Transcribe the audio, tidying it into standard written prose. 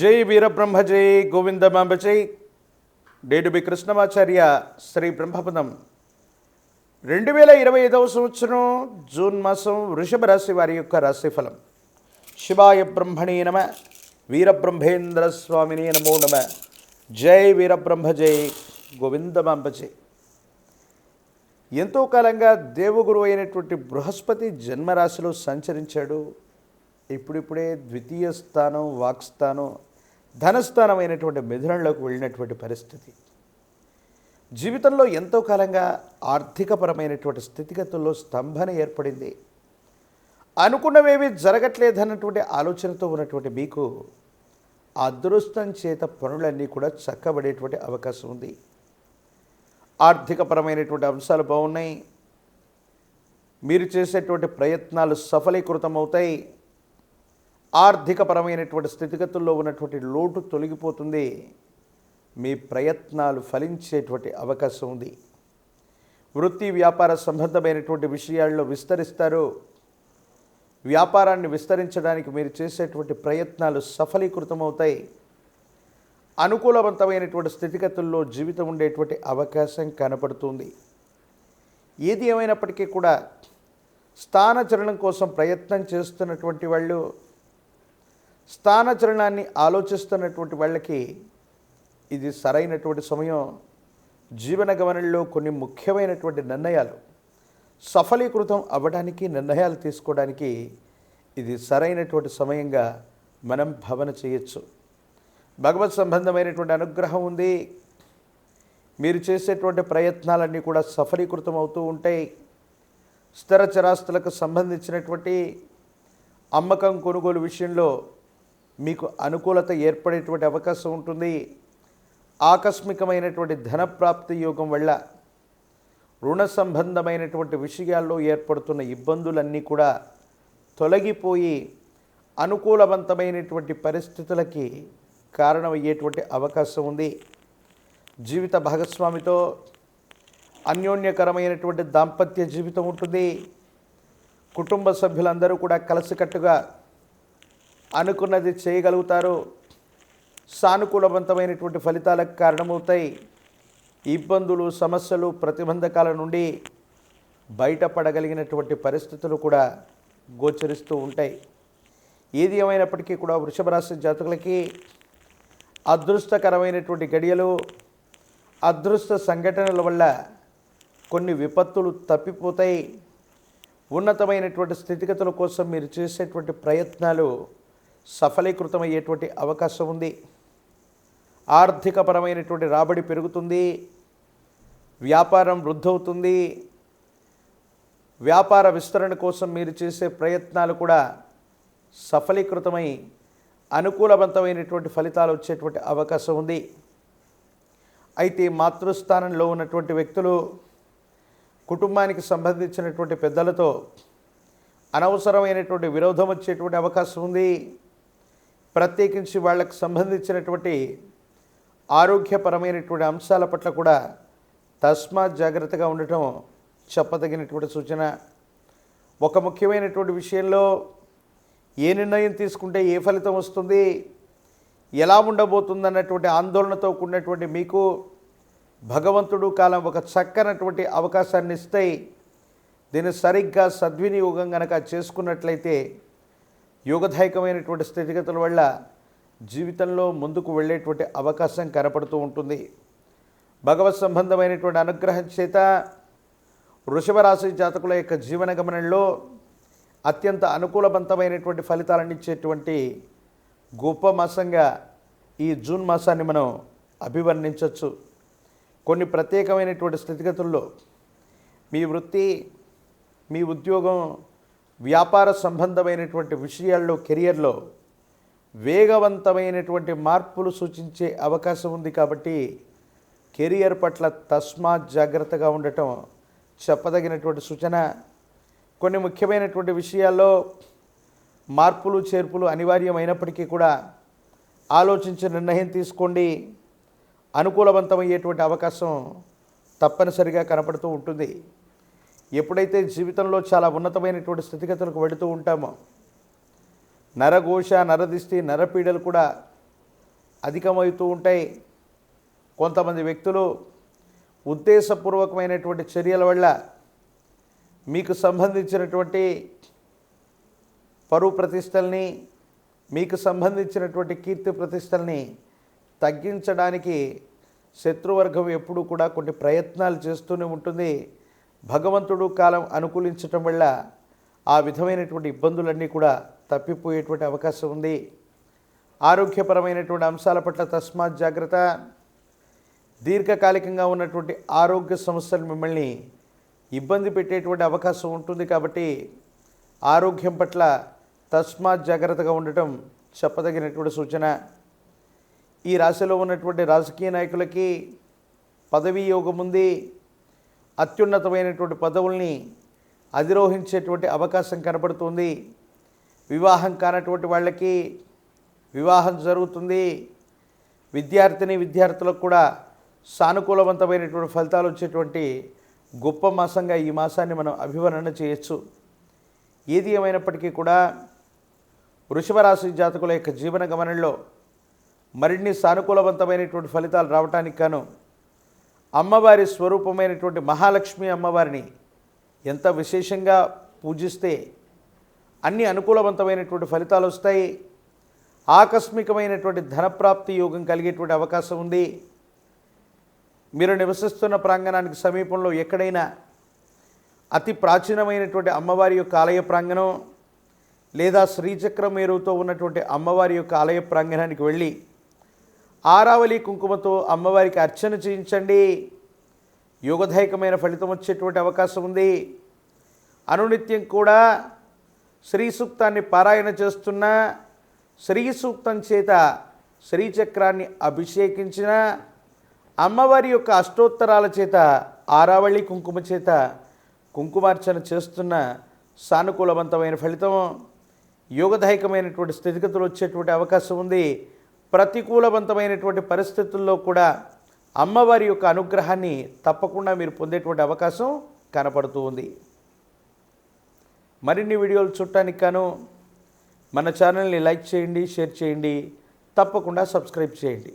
జై వీరబ్రహ్మ జై గోవిందమాంబ జై. డేడుబి కృష్ణమాచార్య శ్రీ బ్రహ్మపదం 2025 సంవత్సరం జూన్ మాసం వృషభ రాశి వారి యొక్క రాశిఫలం. శివాయ బ్రహ్మణే నమ, వీరబ్రహ్మేంద్ర స్వామిని నమో నమ. జై వీరబ్రహ్మ జై గోవిందమాంబ జై. ఎంతో కాలంగా దేవగురు అయినటువంటి బృహస్పతి జన్మరాశిలో సంచరించాడు. ఇప్పుడిప్పుడే ద్వితీయ స్థానం, వాక్స్థానం, ధనస్థానం అయినటువంటి మిథునంలోకి వెళ్ళినటువంటి పరిస్థితి. జీవితంలో ఎంతో కాలంగా ఆర్థికపరమైనటువంటి స్థితిగతుల్లో స్తంభన ఏర్పడింది. అనుకున్నవేవి జరగట్లేదన్నటువంటి ఆలోచనతో ఉన్నటువంటి మీకు అదృష్టం చేత పనులన్నీ కూడా చక్కబడేటువంటి అవకాశం ఉంది. ఆర్థికపరమైనటువంటి అంశాలు బాగున్నాయి. మీరు చేసేటువంటి ప్రయత్నాలు సఫలీకృతమవుతాయి. ఆర్థికపరమైనటువంటి స్థితిగతుల్లో ఉన్నటువంటి లోటు తొలగిపోతుంది. మీ ప్రయత్నాలు ఫలించేటువంటి అవకాశం ఉంది. వృత్తి వ్యాపార సంబంధమైనటువంటి విషయాల్లో విస్తరిస్తారు. వ్యాపారాన్ని విస్తరించడానికి మీరు చేసేటువంటి ప్రయత్నాలు సఫలీకృతమవుతాయి. అనుకూలవంతమైనటువంటి స్థితిగతుల్లో జీవితం ఉండేటువంటి అవకాశం కనపడుతుంది. ఏది ఏమైనప్పటికీ కూడా స్థానచలనం కోసం ప్రయత్నం చేస్తున్నటువంటి వాళ్ళు, స్థానచలనాన్ని ఆలోచిస్తున్నటువంటి వాళ్ళకి ఇది సరైనటువంటి సమయం. జీవన గమనంలో కొన్ని ముఖ్యమైనటువంటి నిర్ణయాలు సఫలీకృతం అవ్వడానికి, నిర్ణయాలు తీసుకోవడానికి ఇది సరైనటువంటి సమయంగా మనం భావన చేయొచ్చు. భగవత్ సంబంధమైనటువంటి అనుగ్రహం ఉంది. మీరు చేసేటువంటి ప్రయత్నాలన్నీ కూడా సఫలీకృతం అవుతూ ఉంటాయి. స్థిర చరాస్తులకు సంబంధించినటువంటి అమ్మకం, కొనుగోలు విషయంలో మీకు అనుకూలత ఏర్పడేటువంటి అవకాశం ఉంటుంది. ఆకస్మికమైనటువంటి ధనప్రాప్తి యోగం వల్ల రుణ సంబంధమైనటువంటి విషయాల్లో ఏర్పడుతున్న ఇబ్బందులన్నీ కూడా తొలగిపోయి అనుకూలవంతమైనటువంటి పరిస్థితులకి కారణమయ్యేటువంటి అవకాశం ఉంది. జీవిత భాగస్వామితో అన్యోన్యకరమైనటువంటి దాంపత్య జీవితం ఉంటుంది. కుటుంబ సభ్యులందరూ కూడా కలిసికట్టుగా అనుకున్నది చేయగలుగుతారు. సానుకూలవంతమైనటువంటి ఫలితాలకు కారణమవుతాయి. ఇబ్బందులు, సమస్యలు, ప్రతిబంధకాల నుండి బయటపడగలిగినటువంటి పరిస్థితులు కూడా గోచరిస్తూ ఉంటాయి. ఏది ఏమైనప్పటికీ కూడా వృషభ రాశి జాతకులకి అదృష్టకరమైనటువంటి గడియలు, అదృష్ట సంఘటనల వల్ల కొన్ని విపత్తులు తప్పిపోతాయి. ఉన్నతమైనటువంటి స్థితిగతుల కోసం మీరు చేసేటువంటి ప్రయత్నాలు సఫలీకృతమయ్యేటువంటి అవకాశం ఉంది. ఆర్థికపరమైనటువంటి రాబడి పెరుగుతుంది. వ్యాపారం వృద్ధవుతుంది. వ్యాపార విస్తరణ కోసం మీరు చేసే ప్రయత్నాలు కూడా సఫలీకృతమై అనుకూలవంతమైనటువంటి ఫలితాలు వచ్చేటువంటి అవకాశం ఉంది. అయితే మాతృస్థానంలో ఉన్నటువంటి వ్యక్తులు కుటుంబానికి సంబంధించినటువంటి పెద్దలతో అనవసరమైనటువంటి విరోధం వచ్చేటువంటి అవకాశం ఉంది. ప్రత్యేకించి వాళ్ళకు సంబంధించినటువంటి ఆరోగ్యపరమైనటువంటి అంశాల పట్ల కూడా తస్మాత్ జాగ్రత్తగా ఉండటం చెప్పదగినటువంటి సూచన. ఒక ముఖ్యమైనటువంటి విషయంలో ఏ నిర్ణయం తీసుకుంటే ఏ ఫలితం వస్తుంది, ఎలా ఉండబోతుందన్నటువంటి ఆందోళనతో కూడినటువంటి మీకు భగవంతుడు కాలం ఒక చక్కనటువంటి అవకాశాన్ని ఇస్తాయి. దీన్ని సరిగ్గా సద్వినియోగం కనుక చేసుకున్నట్లయితే యోగదాయకమైనటువంటి స్థితిగతుల వల్ల జీవితంలో ముందుకు వెళ్ళేటువంటి అవకాశం కనపడుతూ ఉంటుంది. భగవత్ సంబంధమైనటువంటి అనుగ్రహం చేత వృషభ రాశి జాతకుల యొక్క జీవన గమనంలో అత్యంత అనుకూలవంతమైనటువంటి ఫలితాలను ఇచ్చేటువంటి గొప్ప మాసంగా ఈ జూన్ మాసాన్ని మనం అభివర్ణించవచ్చు. కొన్ని ప్రత్యేకమైనటువంటి స్థితిగతుల్లో మీ వృత్తి, మీ ఉద్యోగం, వ్యాపార సంబంధమైనటువంటి విషయాల్లో, కెరియర్లో వేగవంతమైనటువంటి మార్పులు సూచించే అవకాశం ఉంది. కాబట్టి కెరియర్ పట్ల తస్మాత్ జాగ్రత్తగా ఉండటం చెప్పదగినటువంటి సూచన. కొన్ని ముఖ్యమైనటువంటి విషయాల్లో మార్పులు, చేర్పులు అనివార్యమైనప్పటికీ కూడా ఆలోచించి నిర్ణయం తీసుకోండి. అనుకూలవంతమయ్యేటువంటి అవకాశం తప్పనిసరిగా కనపడుతూ ఉంటుంది. ఎప్పుడైతే జీవితంలో చాలా ఉన్నతమైనటువంటి స్థితిగతులకు వెళుతూ ఉంటామో నరఘోష, నరదిష్టి, నరపీడలు కూడా అధికమవుతూ ఉంటాయి. కొంతమంది వ్యక్తులు ఉద్దేశపూర్వకమైనటువంటి చర్యల వల్ల మీకు సంబంధించినటువంటి పరువు ప్రతిష్టల్ని, మీకు సంబంధించినటువంటి కీర్తి ప్రతిష్టల్ని తగ్గించడానికి శత్రువర్గం ఎప్పుడూ కూడా కొన్ని ప్రయత్నాలు చేస్తూనే ఉంటుంది. భగవంతుడు కాలం అనుకూలించటం వల్ల ఆ విధమైనటువంటి ఇబ్బందులన్నీ కూడా తప్పిపోయేటువంటి అవకాశం ఉంది. ఆరోగ్యపరమైనటువంటి అంశాల పట్ల తస్మాత్ జాగ్రత్త. దీర్ఘకాలికంగా ఉన్నటువంటి ఆరోగ్య సమస్యలు మిమ్మల్ని ఇబ్బంది పెట్టేటువంటి అవకాశం ఉంటుంది. కాబట్టి ఆరోగ్యం పట్ల తస్మాత్ జాగ్రత్తగా ఉండటం చెప్పదగినటువంటి సూచన. ఈ రాశిలో ఉన్నటువంటి రాజకీయ నాయకులకి పదవీ యోగం ఉంది. అత్యున్నతమైనటువంటి పదవుల్ని అధిరోహించేటువంటి అవకాశం కనబడుతుంది. వివాహం కానటువంటి వాళ్ళకి వివాహం జరుగుతుంది. విద్యార్థులకు కూడా సానుకూలవంతమైనటువంటి ఫలితాలు వచ్చేటువంటి గొప్ప మాసంగా ఈ మాసాన్ని మనం అభివర్ణన చేయొచ్చు. ఏది ఏమైనప్పటికీ కూడా వృషభ రాశి జాతకుల యొక్క జీవన గమనంలో మరిన్ని సానుకూలవంతమైనటువంటి ఫలితాలు రావటానికి గాను అమ్మవారి స్వరూపమైనటువంటి మహాలక్ష్మి అమ్మవారిని ఎంత విశేషంగా పూజిస్తే అన్ని అనుకూలవంతమైనటువంటి ఫలితాలు వస్తాయి. ఆకస్మికమైనటువంటి ధనప్రాప్తి యోగం కలిగేటువంటి అవకాశం ఉంది. మీరు నివసిస్తున్న ప్రాంగణానికి సమీపంలో ఎక్కడైనా అతి ప్రాచీనమైనటువంటి అమ్మవారి యొక్క ఆలయ ప్రాంగణం లేదా శ్రీచక్ర మేరుతో ఉన్నటువంటి అమ్మవారి యొక్క ఆలయ ప్రాంగణానికి వెళ్ళి ఆరావళి కుంకుమతో అమ్మవారికి అర్చన చేయించండి. యోగదాయకమైన ఫలితం వచ్చేటువంటి అవకాశం ఉంది. అనునిత్యం కూడా శ్రీ సూక్తాన్ని పారాయణ చేస్తున్న, శ్రీ సూక్తం చేత శ్రీచక్రాన్ని అభిషేకించిన, అమ్మవారి యొక్క అష్టోత్తరాల చేత ఆరావళి కుంకుమ చేత కుంకుమార్చన చేస్తున్న సానుకూలవంతమైన ఫలితం, యోగదాయకమైనటువంటి స్థితిగతులు వచ్చేటువంటి అవకాశం ఉంది. ప్రతికూలవంతమైనటువంటి పరిస్థితుల్లో కూడా అమ్మవారి యొక్క అనుగ్రహాన్ని తప్పకుండా మీరు పొందేటువంటి అవకాశం కనపడుతూ ఉంది. మరిన్ని వీడియోలు చూడటానికి గాను మన ఛానల్ని లైక్ చేయండి, షేర్ చేయండి, తప్పకుండా సబ్స్క్రైబ్ చేయండి.